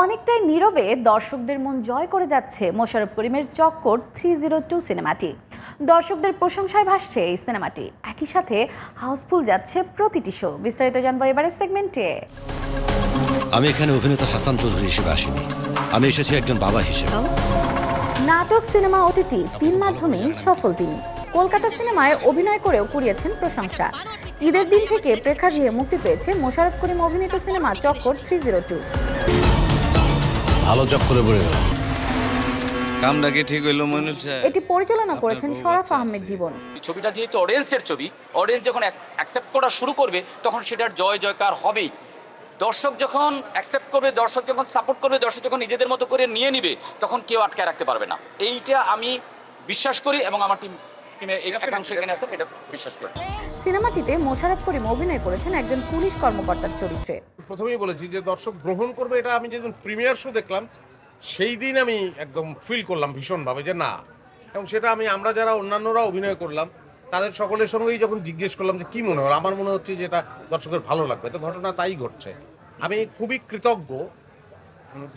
অনেকটাই নীরবে দর্শকদের মন জয় করে যাচ্ছে মোশাররফ করিমের চক্কর 302 সিনেমাটি। দর্শকদের প্রশংসায় ভাসছে এই সিনেমাটি, একই সাথে হাউসফুল যাচ্ছে প্রতিটি শো। বিস্তারিত জানবো এবারের সেগমেন্টে। আমি এখানে অভিনেতা হাসান চৌধুরী হিসেবে আসিনি, আমি এসেছি একজন বাবা হিসেবে। নাটক, সিনেমা, ওটিটি তিন মাধ্যমেই সফল তিনি। কলকাতা সিনেমায় অভিনয় করেও কুড়িয়েছেন প্রশংসা। ঈদের দিন থেকে প্রেক্ষাগৃহে মুক্তি পেয়েছে মোশাররফ করিম অভিনীত সিনেমা চক্কর 302। ভালো চক্করে পড়ে গেলাম। কামটা কি ঠিক হইলো মনে হচ্ছে? এটি পরিচালনা করেছেন শরাফ আহমেদ জীবন। ছবিটা যেহেতু অডিয়েন্সের ছবি, অডিয়েন্স যখন অ্যাকসেপ্ট করা শুরু করবে তখন সেটার জয় জয়কার হবেই। দর্শক যখন অ্যাকসেপ্ট করবে, দর্শক যখন সাপোর্ট করবে, দর্শক যখন নিজেদের মতো করে নিয়ে নিবে, তখন কেউ আটকে রাখতে পারবে না। এইটা আমি বিশ্বাস করি এবং আমার টিমে একাংশ এখানে আছে এটা বিশ্বাস করি। সিনেমাটিতে মোশাররফ করিম অভিনয় করেছেন একজন পুলিশ কর্মকর্তার চরিত্রে। প্রথমেই বলেছি যে দর্শক গ্রহণ করবে, এটা আমি যেদিন প্রিমিয়ার শো দেখলাম সেই দিন আমি একদম ফিল করলাম ভীষণভাবে যে না, এবং সেটা আমরা যারা অন্যান্যরা অভিনয় করলাম তাদের সকলের সঙ্গেই যখন জিজ্ঞেস করলাম যে কী মনে হলো, আমার মনে হচ্ছে যে এটা দর্শকের ভালো লাগবে। তো ঘটনা তাই ঘটছে। আমি খুবই কৃতজ্ঞ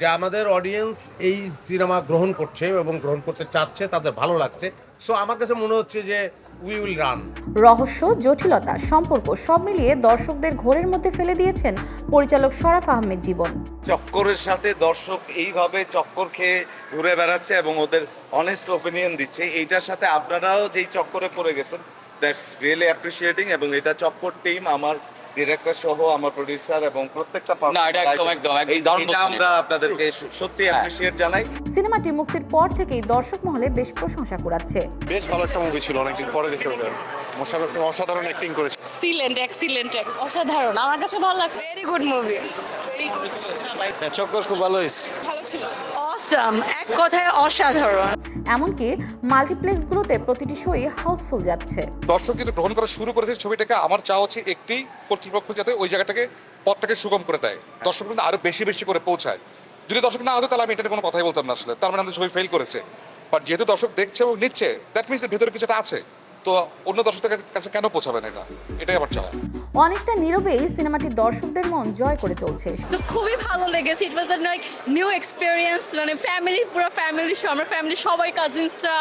যে আমাদের অডিয়েন্স এই সিনেমা গ্রহণ করছে এবং গ্রহণ করতে চাচ্ছে, তাদের ভালো লাগছে। সো আমার কাছে মনে হচ্ছে যে উই উইল রান। রহস্য, জটিলতা, সম্পর্ক সব মিলিয়ে দর্শকদের ঘোরের মধ্যে ফেলে দিয়েছেন পরিচালক শরাফ আহমেদ জীবন। চক্করের সাথে দর্শক এইভাবে চক্কর খেয়ে ঘুরে বেড়াচ্ছে এবং ওদের অনেস্ট ওপিনিয়ন দিচ্ছে। এইটার সাথে আপনারাও যেই চক্করে পড়ে গেছেন, দ্যাটস রিয়েলি অ্যাপ্রিসিয়েটিং। এবং এটা চক্কর টিম, আমার ডিরেক্টর সহ আমার প্রোডিউসার এবং প্রত্যেকটা আমরা আপনাদেরকে সত্যি অ্যাপ্রিসিয়েট জানাই। সিনেমাটি মুক্তির পর থেকেই দর্শক মহলে বেশ প্রশংসা কুড়াচ্ছে। বেশ ভালো একটা মুভি ছিল, অনেকদিন পরে দেখে মোশাররফ অসাধারণ অ্যাক্টিং করেছে। এক্সিলেন্ট, অসাধারণ, আমার কাছে ভালো লাগছে। ভেরি গুড মুভি, চক্কর খুব ভালো হয়েছে, ভালো ছিল, অসাম, এক কথায় অসাধারণ। এমনকি মাল্টিপ্লেক্সগুলোতে প্রতিটি শোই হাউসফুল যাচ্ছে। দর্শক কিন্তু গ্রহণ করা শুরু করেছে ছবিটাকে। আমার চাওয়া হচ্ছে একটি কর্তৃপক্ষ যাতে ওই জায়গাটাকে পথটাকে সুগম করে দেয়, দর্শক কিন্তু আরো বেশি বেশি করে পৌঁছায়। যদি দর্শক না হতো তাহলে আমি এটা কোনো কথাই বলতাম না আসলে, তার মানে আমাদের ছবি ফেল করেছে। বাট যেহেতু দর্শক দেখছে এবং নিচ্ছে, দ্যাট মিনস ভিতরে কিছুটা আছে, তো অন্য দর্শকদের কাছে কেন পৌঁছাবে না, এটাই আমার চাওয়া। অনেকটা নীরবেই সিনেমাটি দর্শকদের মন জয় করে চলছে। তো খুবই ভালো লেগেছে। ইট ওয়াজ লাইক নিউ এক্সপিরিয়েন্স, মানে ফ্যামিলি, পুরো ফ্যামিলি শো। আমরা ফ্যামিলি সবাই, কাজিনসরা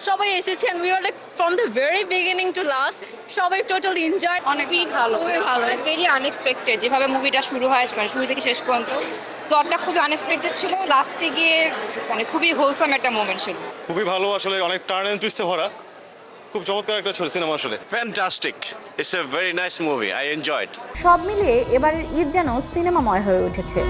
সবাই এসেছেন। We are like from the very beginning to last সবাই টোটালি এনজয়। অনেকই ভালো, খুবই ভালো, ভেরি আনএক্সপেক্টেড। যেভাবে মুভিটা শুরু হয়, মানে শুরু থেকে শেষ পর্যন্ত প্লটটা খুবই আনএক্সপেক্টেড ছিল। লাস্টে গিয়ে মানে খুবই হোলসাম একটা মোমেন্ট ছিল। খুবই ভালো, আসলে অনেক টার্ন এন্ড টুইস্টে ভরা, খুব চমৎকার একটা সিনেমা আসলে। Fantastic, it's a very nice movie, I enjoyed. সব মিলিয়ে এবারের ঈদ যেন সিনেমাময় হয়ে উঠেছে।